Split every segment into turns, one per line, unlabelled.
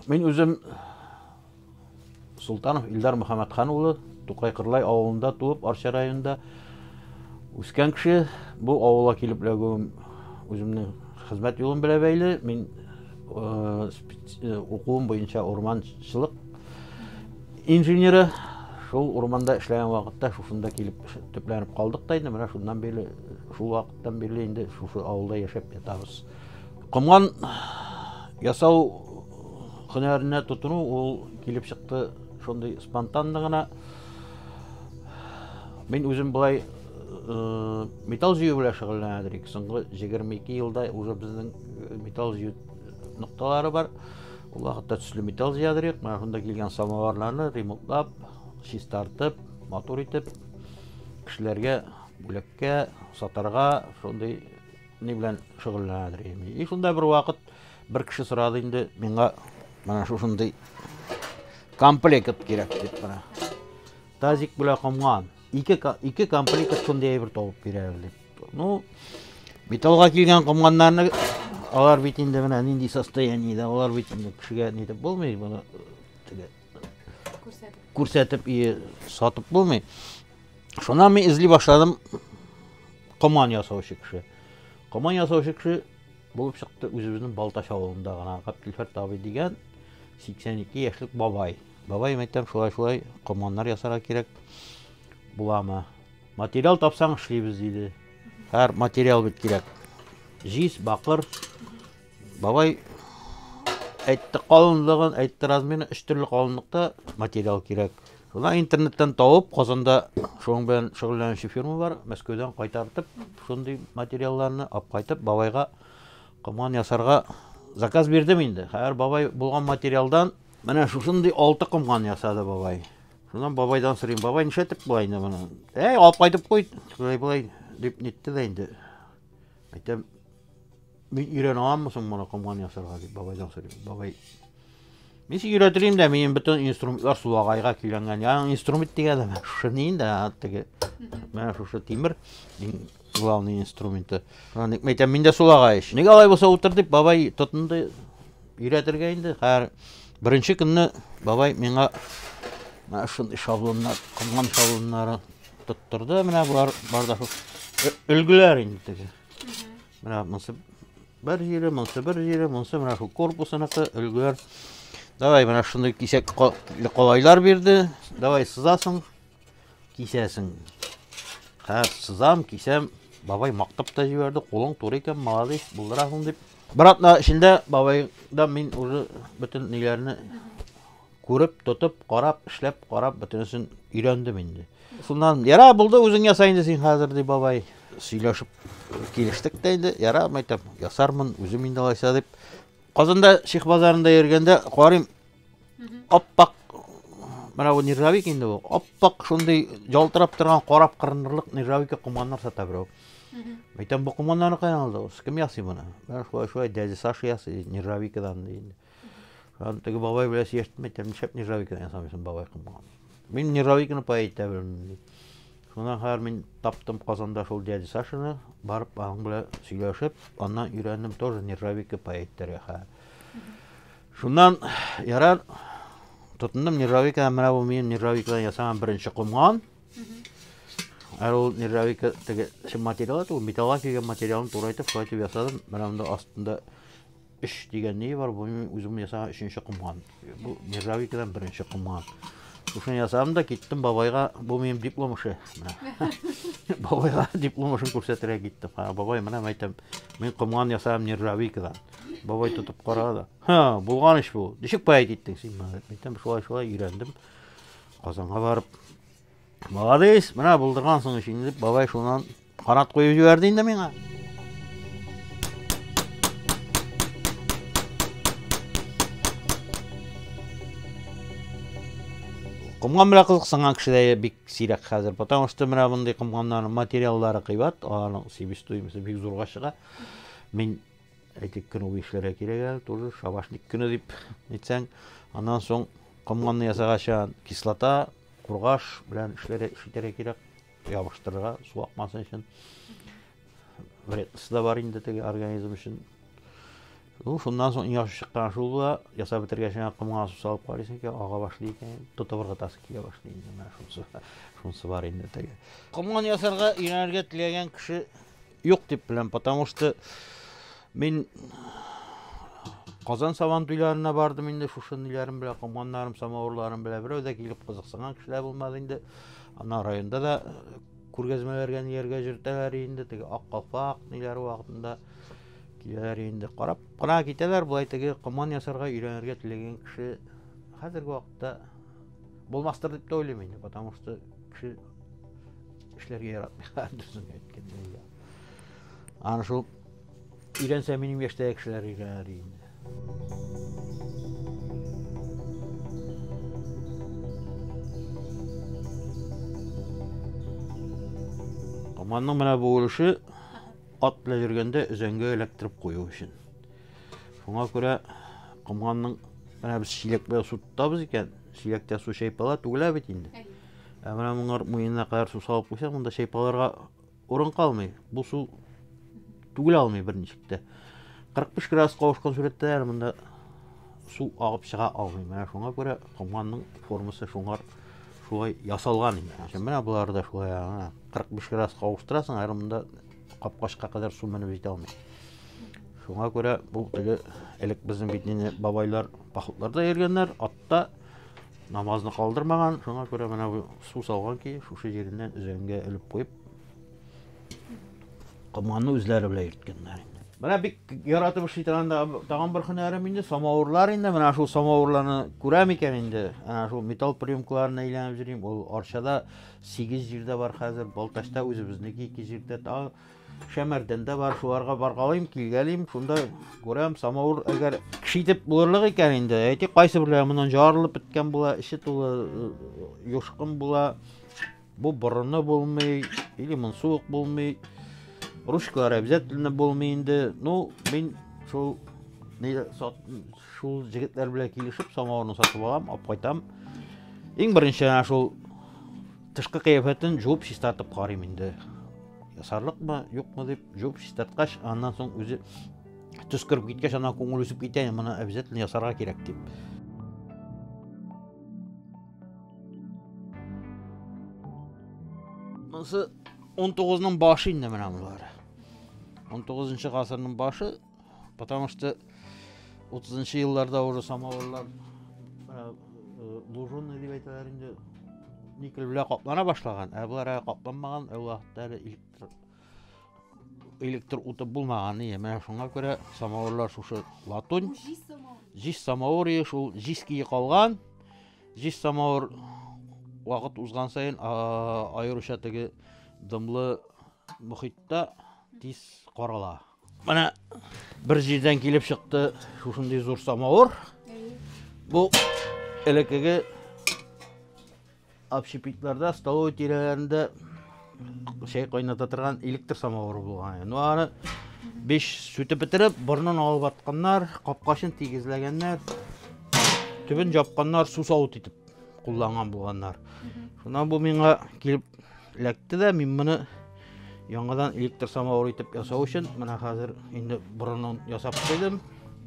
Мен өзім Султанов Илдар Мөхәммәтханұлы Тукай Кырлай ауылында туып, Арча районында үскен кіші. Бұл ауылға келіп өзімнің хезмәт юлым белән бәйле. Мен оқуым бойынша орманчылық инженері. Шул урманда эшләгән вакытта шушында килеп төпләнеп калдык та инде. Менә шуннан бeri, шул вакыттан бeri инде шушы авылда яшәп ятабыз. Комган ясау һөнәренә тотыну ул килеп чыкты шундый спонтанно гына. Мин үзем булай металл җыю белән шөгыльләнәдер. Соңгы 22 елда уже безнең металл җыю нокталары бар. Ул вакытта төсле металл җыядыр. Менә шунда килгән самоварларны ремонтлап, чистартып, мотор итеп, кешеләргә бүләккә сатарга шундый ни белән шөгыльләнәдер. И шунда бер вакыт бер кеше сорады инде миңа менә шушындый комплект кирәк дип менә. Тазик белән комган. Ике комплект шундый бер табып бирәләр дип. Ну, металлга килгән комганнарны алар бит инде менә нинди состояниедә, алар бит инде кешегә ни дип булмый, моны күрсәтеп и сатып булмый. Шуннан мин эзли башладым коман ясаучы кеше. Коман ясаучы кеше булып чыкты үзебезнең Балташ авылында гына Габделфәт абый дигән 82 яшьлек бабай. Бабай мәктәп шулай команнар ясарга кирәк буламы? Материал тапсаң эшлибез диде. Һәр материал бит кирәк. Җиз, бакыр. Бабай әйтте калынлыгын, әйтте размерын, 3 төрле калынлыкта материал кирәк. Шуны интернеттан табып, Казанда шуның белән шөгыльләнүче фирма бар. Мәскәүдән кайтартып, шундый материалларны алып кайтып, бабайга коман ясарга заказ бирдем инде. Һәр бабай булган материалдан менә шушындый 6 коман ясады бабай. Шуннан бабайдан сорыйм, бабай нишләтеп булай инде моны? Алып кайтып куй, булай дип нитте дә инде. Әйтәм, мин өйрәнә алмыйсың моны коман ясарга дип бабайдан сорыйм. Бабай, мин сине өйрәтелим дә, минем бөтен инструментлар сулагайга килгән. Яң инструмент дигән шушы инде, теге менә шушы тимер главный инструменты. Әйтәм, мин дә сулагай ич. Нигә алай булса утыр дип бабай тотынды өйрәтергә инде. Һәр беренче көнне бабай миңа шундый шаблоннар, коман шаблоннары тоттырды. Менә булар барда өлгеләр инде теге. Менә монсы бер җире, монсы бер җире, монсы менә шу корпусыныкы өлгеләр. Давай менә шундый кисәк калайлар бирде. Давай сызасың, кисәсең. Һәр сызам, кисәм. Бабай мактап та җибәрде. Кулың туры икән, молодец, булдырасың дип. Бер атна эчендә бабайда мин уже бөтен ниләрне күреп, тотып, карап, эшләп, карап, бөтенесен өйрәндем инде. Шуннан яра булды, үзең ясай инде син хәзер дип бабай сөйләшеп килештек тә инде. Яра, мәйтәм, ясармын, үзем инде алайса дип. Казанда Ших базарында йөргәндә карыйм, аппак менә бу нержавейка инде бу. Аппак шундый ялтырап торган карап кырынырлык нержавейка команнар сата берәү. Мәйтәм, бу команнарны каян алды? Кем ясый моны? Менә шулай дәде Саша ясый нержавейкадан инде. Теге бабай белән сөйләштем, әйтәм, нишләп нержавейкадан ясамыйсың бабай коман? Мин нержавейканы паәйтә белмим. Шуннан һәр мин таптым Казанда шул дәде Сашаны, барып аның белән сөйләшеп, аннан өйрәндем тоже нержавейка паәйтәргә. Шуннан ярар тотындым нержавейкадан, менә бу минем нержавейкадан ясаган беренче коман. Ул нержавейка теге материал, ул металлга килгән материалны турайтып, шулай ясадым. Менә монда астында 3 дигән ни бар, бу мин үзем ясаган 3нче коман. Бу нержавейкадан беренче коман. Шуны ясадым да киттем бабайга, бу минем диплом эше. Бабайга диплом эшен күрсәтергә киттем. Бабай, менә әйтәм, мин коман ясаган нержавейкадан. Бабай тотып карады. Ха, булган иш бу. Ничек паәйт иттең син? Әйтәм, шулай өйрәндем. Казанга барып, молодец, менә булдыргансың ишин дип, бабай шуннан канат куеп җибәрде инде миңа. Комган белән кызыксынган кешеләр бик сирәк хәзер, потому что менә мондый комганнарның материаллары кыйбат, аларның себестоимости бик зурга чыга. Мин әйтик көне эшләргә кирәк, тоже шабашник көне дип әйтсәң, аннан соң комганны ясагачан кислота, кургаш белән эшләргә кирәк, ябыштырырга, су акмасын өчен. Вредносы да бар инде теге организм өчен. Şundan soň ýaşy çykkan şuwla ýasap bitirgeçen kymga su salyp garysyň ki, aga başlaýan, tutawar gatasy kiýe başlaýan. Şunsu bar indi tege. Kymgan ýasarga ýönerge tilegen kişi ýok dip bilen, потому что men Kazan savan tüylarına bardım indi, şuşun dilerim bile, kımganlarım, samavurlarım bile bir öde gelip kızıksanan kişiler bulmadı indi. Ana rayonda da kurgezmelergen yerge jirteler indi, tege Akkalpak niler vaqtında kiler indi. Qarap, qına giteler bulay tege kımgan yasarga үйrenerge tilegen kişi hazırki vaqtta bolmastır dip de oyluyum indi, потому что kişi işlerge yaratmıyor, düzün ötkende. Ana şu үйrense menim yaştaya kişiler үйrener indi. Kamanның mına bu oluşu at bilen жүрgende özenge elektrip koyuu üçün. Şuna göre kamanның mına biz şilek bilen su tutabız eken, şilekte su şeypala tugula bit indi. Mına bunlar muyuna kadar su salıp koysak, bunda şeypalarga orun kalmay. Bu su tugula almay bir nişikte. 45 gradus kavuşkan suretler bunda su ağıp çığa almay. Mına şuna göre kamanның forması şunlar şuay yasalgan indi. Mına bular da şuay 45 gradus kavuşturasın, ayrımında kapkaşka kadar su menip jete almay. Şuna göre bu tege elek bizim bitini babaylar paklıklarda ergenler, atta namazını kaldırmagan. Şuna göre mına bu su salgan ki şuşu yerinden üzerine elip koyup kamanını üzleri bile yürtkenler. Mına bir yaratı bir şeytan dağın bir hünerim indi, samavurlar indi, mına şu samavurlarını göremiken indi. Şu metal priyonklarına ilanıp jireyim, ol arşada 8 jirde var hazır, Baltaşta özübizniki 2 jirde, ta Şemerden de var, şuarga bargalayım, kilgeliyim, şunda görem samavur eğer kişitip bulurluk eken indi. Eyti qaysı birler bundan jarılıp bitken bula, işi tula, yoşkun bula, bu burunu bulmay, ilimin soğuk bulmay, Ruşkalar обязательно bulmayındı. No, ben şu jigitler bile kilişip samavurunu satıp alam, ap qaytam. En birinci şol tışkı kıyafetin jop şistatıp qarayım indi. Yasarlık mı, yok mu deyip jop şistatkaş, ondan soň özü tüskürüp gitkeş, ana koňul üsüp giten, bana обязательно yasarga kerek deyip. Mısı 19-nyň başı indi mena bular. 19-njy gasyrynyň başı, потому что 30-njy ýyllarda уже samavurlar lужунный diýip aýtalar indi, nikel bilen kaplana başlagan. Bular kaplanmagan, o wagtda elektr uty bulmagan ýa. Mena şoňa görä samavurlar şuşy latun, jis samawury şol jiski kalgan. Jis samawur wagt uzgan saýyn aýyrşa tege dymly muhitda tis qarala. Mana bir jerden kelip çykdy şuşunday zor samawur. Bu elekege общепитlarda, staloy tirelerinde şey qaynata turgan elektr samawur bolgan. Nuany 5 sütü bitirip burnan alıp atkanlar, kapkaşyn tegizlegenler, tübün japkanlar, su sawut etip kullangan bolganlar. Şondan bu meňe kelip lekdi de men muny ýangadan elektr samawur etip ýasao üçin mana hazır indi burunun ýasap koydum.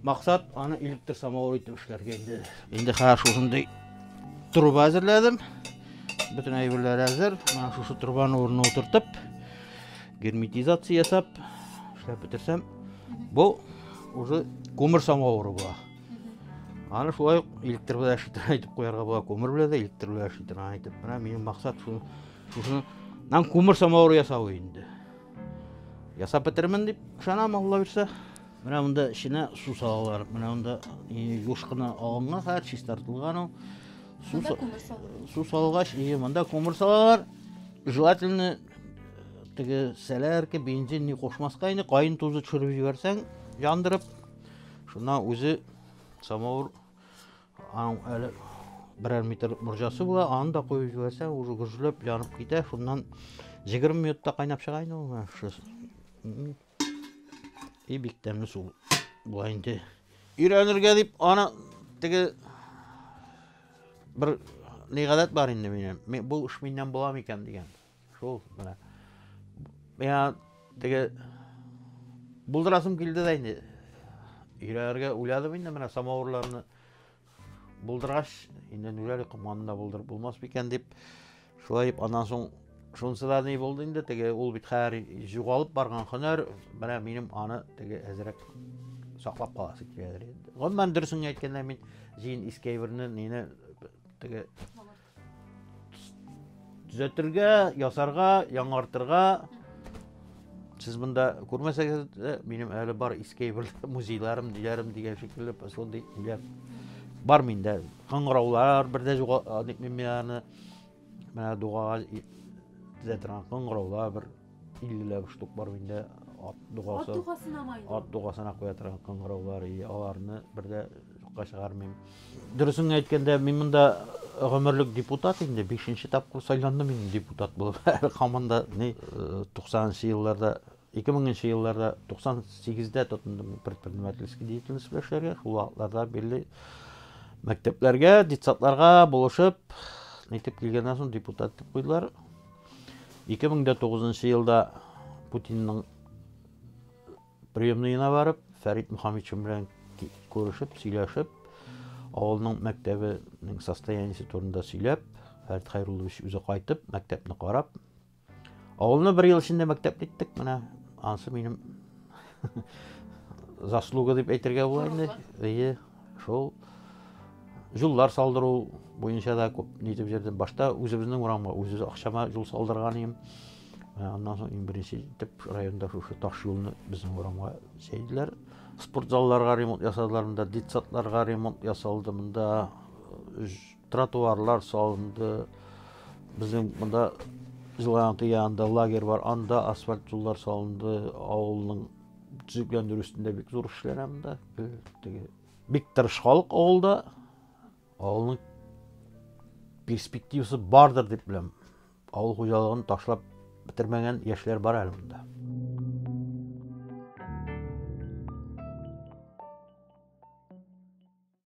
Maksat ana elektr samawur etip işlerge indi. Indi ha şunday truba hazırladım. Bütün aýbirler hazır. Mana şu trubanın ornuna oturtup germetizatsiýa ýasap işlep bitirsem, bu уже kömür samawury bu. Ana şuway elektr bilen işletir aýtyp goýarga bolar, kömür bilen de elektr bilen işletir aýtyp. Mana meniň maksat şunu nan kömür samawury ýasao indi. Ýasap bitirmen dip şanam Allah berse. Mana bunda içine su salalar. Mana bunda ýoşkyna alıngan, her şey tartılgan. Su salgaç, manda kömür salalar. Желательно tege selerke benzinni koşmaskayny, kayın tuzu çürüp ýiberseň, ýandyrıp, şundan özü samawur ele birer metr murjasy bolar, any da koýup ýiberseň, уже gürjülep ýanyp giter. Şundan 20 minutda qaynap çygaýny o. Biktemli su bu indi. Ýörenirge dip ana tege bir negadat bar indi menem. Bu iş menden bolam eken digen. Şol mana. Ya tege buldurasım kildi de indi. Ирәргә уйладым инде менә самавырларны булдыргач, инде үләр команда булдырып булмас микән дип, шулай дип аннан соң шунысы да ни булды инде, теге ул бит хәер югалып барган һөнәр, менә минем аны теге әзрәк саклап каласы киләдер инде. Гомумән дөресен әйткәндә мин җин искәйберне нене теге төзәтергә, ясарга, яңартырга. Siz bunda күрмәсәгез, минем әле бар искәйбер музейларым, диләрем дигән шикелле шундый бар миндә. Кыңгыраулар бердә мин аны менә дугага төзәтергән кыңгыраулар бер 50 штук бар миндә. Ат дугасына куя торган кыңгыраулар, аларны бердә юкка чыгармыйм. Дөресен әйткәндә, мин монда гомерлек депутат инде, 5нче тапкыр сайландым мин депутат булып. Команда 90нчы елларда 2000нче елларда 98дә тотындым предпринимательский деятельность эшләргә. Ул вакытларда белли мәктәпләргә, детсадларга булышып, нитеп килгәннән соң депутат дип куйдылар. 2009нчы елда Путинның приемныйына барып, Фәрит Мөхәммәтшин белән күрешеп, сөйләшеп, авылның мәктәбенең состояниесе турында сөйләп, Фәрит Хәйруллович үзе кайтып, мәктәпне карап, авылны 1 ел эчендә мәктәп иттек, менә ансы минем заслуга дип әйтергә була инде. Шул юллар салдыру буенча да күп нитеп җирдән башта үзебезнең урамга, үз акчама юл салдырган идем. Аннан соң иң беренче итеп районда шушы таш юлны безнең урамга чәйдиләр. Спорт залларга ремонт ясадылар, монда детсадларга ремонт ясалды, монда тротуарлар салынды. Безнең монда Җыланты янында лагерь бар, анда асфальт юллар салынды, авылның төзекләндерү өстендә бик зур эшләр монда. Бик тырыш халык авылда. Авылның перспективасы бардыр дип беләм. Авыл хуҗалыгын ташлап бетермәгән яшьләр бар әле монда.